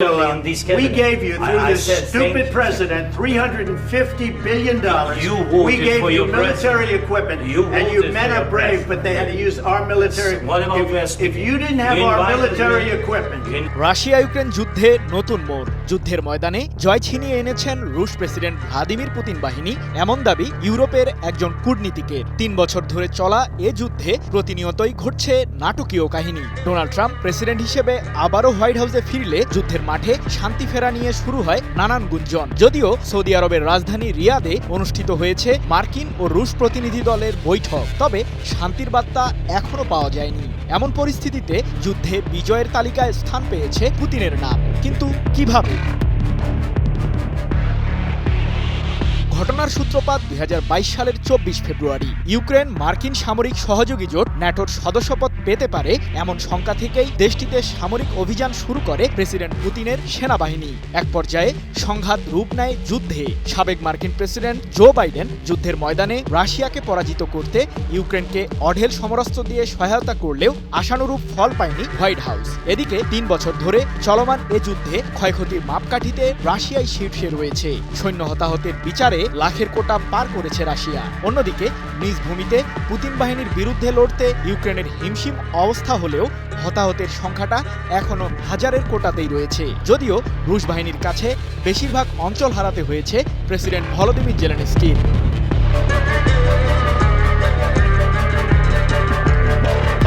We gave you, through this stupid president, $350 billion. We gave you military equipment, and you men are brave, but they had to use our military. If you didn't have our military equipment. Russia Ukraine যুদ্ধে নতুন মোড়, যুদ্ধের ময়দানে জয় ছিনিয়ে এনেছেন রুশ president Vladimir Putin বাহিনী, এমন দাবি ইউরোপের একজন কূটনীতিকের। ৩ বছর ধরে চলা এ যুদ্ধে প্রতিনিয়তই ঘটছে নাটকীয় কাহিনী। ডোনাল্ড ট্রাম্প প্রেসিডেন্ট হিসেবে আবারও হোয়াইট হাউসে ফিরলে যুদ্ধের মাঠে শান্তি ফেরা নিয়ে শুরু হয় নানান গুঞ্জন। যদিও সৌদি আরবের রাজধানী রিয়াদে অনুষ্ঠিত হয়েছে মার্কিন ও রুশ প্রতিনিধি দলের বৈঠক, তবে শান্তির বার্তা এখনো পাওয়া যায়নি। এমন পরিস্থিতিতে যুদ্ধে বিজয়ের তালিকায় স্থান পেয়েছে পুতিনের নাম, কিন্তু কিভাবে? ঘটনার সূত্রপাত ২০২২ সালের ২৪ ফেব্রুয়ারি। ইউক্রেন মার্কিন সামরিক সহযোগী জোট ন্যাটোর সদস্যপদ পেতে পারে এমন শঙ্কা থেকেই দেশটিতে সামরিক অভিযান শুরু করে প্রেসিডেন্ট পুতিনের সেনাবাহিনী। এক পর্যায়ে সংঘাত রূপ নেয় যুদ্ধে। সাবেক মার্কিন প্রেসিডেন্ট জো বাইডেন যুদ্ধের ময়দানে রাশিয়াকে পরাজিত করতে ইউক্রেনকে অঢেল সমরাস্ত্র দিয়ে সহায়তা করলেও আশানুরূপ ফল পায়নি হোয়াইট হাউস। এদিকে ৩ বছর ধরে চলমান এ যুদ্ধে ক্ষয়ক্ষতির মাপকাঠিতে রাশিয়াই শীর্ষে রয়েছে। সৈন্য হতাহতের বিচারে লাখের কোটা পার করেছে রাশিয়া। অন্যদিকে নিজ ভূমিতে পুতিন বাহিনীর বিরুদ্ধে লড়তে ইউক্রেনের হিমশিম অবস্থা হলেও হতাহতের সংখ্যাটা এখনো হাজারের কোটাতেই রয়েছে। যদিও রুশ বাহিনীর কাছে বেশিরভাগ অঞ্চল হারাতে হয়েছে প্রেসিডেন্ট ভলোদিমির জেলেনস্কির।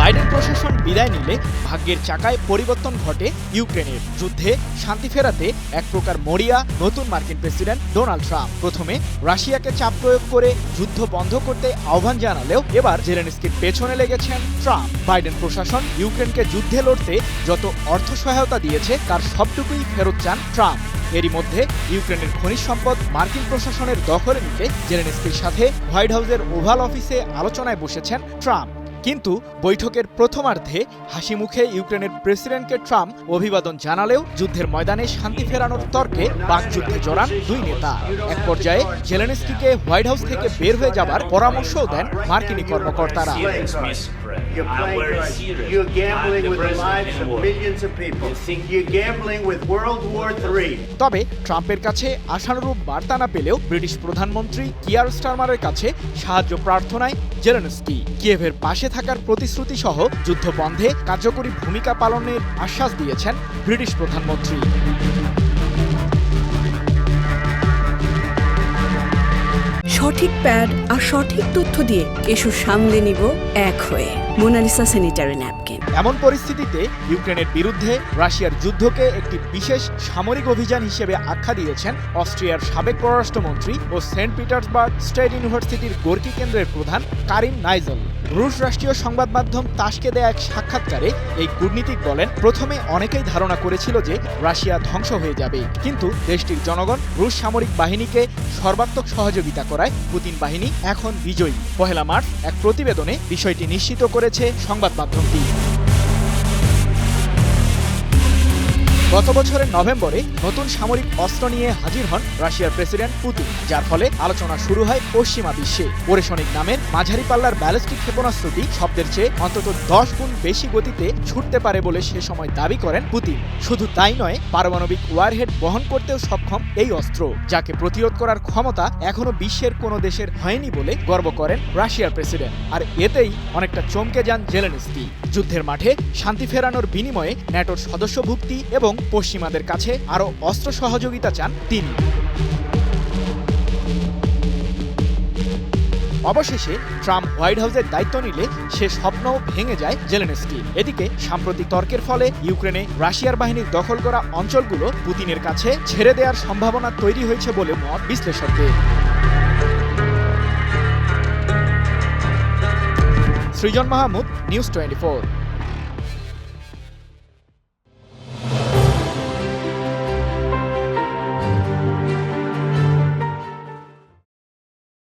বাইডেন প্রশাসন বিদায় নিলে ভাগ্যের চাকায় পরিবর্তন ঘটে ইউক্রেনের। যুদ্ধে শান্তি ফেরাতে এক প্রকার মরিয়া নতুন মার্কিন প্রেসিডেন্ট ডোনাল্ড ট্রাম্প। প্রথমে রাশিয়াকে চাপ প্রয়োগ করে যুদ্ধ বন্ধ করতে আহ্বান জানালেও এবার জেলেনস্কির পেছনে লেগেছেন ট্রাম্প। বাইডেন প্রশাসন ইউক্রেনকে যুদ্ধে লড়তে যত অর্থ সহায়তা দিয়েছে তার সবটুকুই ফেরত চান ট্রাম্প। এরই মধ্যে ইউক্রেনের খনিজ সম্পদ মার্কিন প্রশাসনের দখলে নিতে জেলেনস্কির সাথে হোয়াইট হাউসের ওভাল অফিসে আলোচনায় বসেছেন ট্রাম্প। কিন্তু বৈঠকের প্রথমার্ধে হাসি মুখে ইউক্রেনের প্রেসিডেন্টকে ট্রাম্প অভিবাদন জানালেও যুদ্ধের ময়দানে শান্তি ফেরানোর তর্কে বাকযুদ্ধে জড়ান দুই নেতা। এক পর্যায়ে জেলেনস্কিকে হোয়াইট হাউস থেকে বের হয়ে যাবার পরামর্শও দেন মার্কিনী কর্মকর্তারা। তবে ট্রাম্পের কাছে আশানুরূপ বার্তা না পেলেও ব্রিটিশ প্রধানমন্ত্রী কিয়ার স্টারমারের কাছে সাহায্য প্রার্থনায় জেলেনস্কি কিয়েভের পাশে থাকার প্রতিশ্রুতি সহ যুদ্ধ বন্ধে কার্যকরী ভূমিকা পালনের আশ্বাস দিয়েছেন ব্রিটিশ প্রধানমন্ত্রী। সঠিক প্যাড আর সঠিক তথ্য দিয়ে কেশু সামলে নিব এক হয়ে। Monalisa sanitary napkin. এমন পরিস্থিতিতে ইউক্রেনের বিরুদ্ধে রাশিয়ার যুদ্ধকে একটি বিশেষ সামরিক অভিযান হিসেবে আখ্যা দিয়েছেন অস্ট্রিয়ার সাবেক পররাষ্ট্রমন্ত্রী ও সেন্ট পিটার্সবার্গ স্টেট ইউনিভার্সিটির গোর্কি কেন্দ্রের প্রধান কারিম নাইজেল। রুশ রাষ্ট্রীয় সংবাদ মাধ্যম তাসকে দেয়া এক সাক্ষাৎকারে এই কূটনীতিক বলেন, প্রথমে অনেকেই ধারণা করেছিল যে রাশিয়া ধ্বংস হয়ে যাবে, কিন্তু দেশটির জনগণ রুশ সামরিক বাহিনীকে সর্বাত্মক সহযোগিতা করায় পুতিন বাহিনী এখন বিজয়ী। ১ মার্চ এক প্রতিবেদনে বিষয়টি নিশ্চিত করেছে সংবাদ মাধ্যমটি। গত বছরের নভেম্বরে নতুন সামরিক অস্ত্র নিয়ে হাজির হন রাশিয়ার প্রেসিডেন্ট পুতিন, যার ফলে আলোচনা শুরু হয় পশ্চিমা বিশ্বে। ওরেশনিক নামের মাঝারি পাল্লার ব্যালিস্টিক ক্ষেপণাস্ত্রটি শব্দের চেয়ে অন্তত 10 গুণ বেশি গতিতে ছুটতে পারে বলে সে সময় দাবি করেন পুতিন। শুধু তাই নয়, পারমাণবিক ওয়ারহেড বহন করতেও সক্ষম এই অস্ত্র, যাকে প্রতিরোধ করার ক্ষমতা এখনো বিশ্বের কোনো দেশের হয়নি বলে গর্ব করেন রাশিয়ার প্রেসিডেন্ট। আর এতেই অনেকটা চমকে যান জেলেনস্কি। যুদ্ধের মাঠে শান্তি ফেরানোর বিনিময়ে ন্যাটোর সদস্যভুক্তি এবং পশ্চিমাদের কাছে আরও অস্ত্র সহযোগিতা চান তিনি। অবশেষে ট্রাম্প হোয়াইট হাউসের দায়িত্ব নিলে সে স্বপ্নও ভেঙে যায় জেলেনস্কি। এদিকে সাম্প্রতিক তর্কের ফলে ইউক্রেনে রাশিয়ার বাহিনীর দখল করা অঞ্চলগুলো পুতিনের কাছে ছেড়ে দেওয়ার সম্ভাবনা তৈরি হয়েছে বলে মত বিশ্লেষকদের। সৃজন মাহমুদ, নিউজ 24।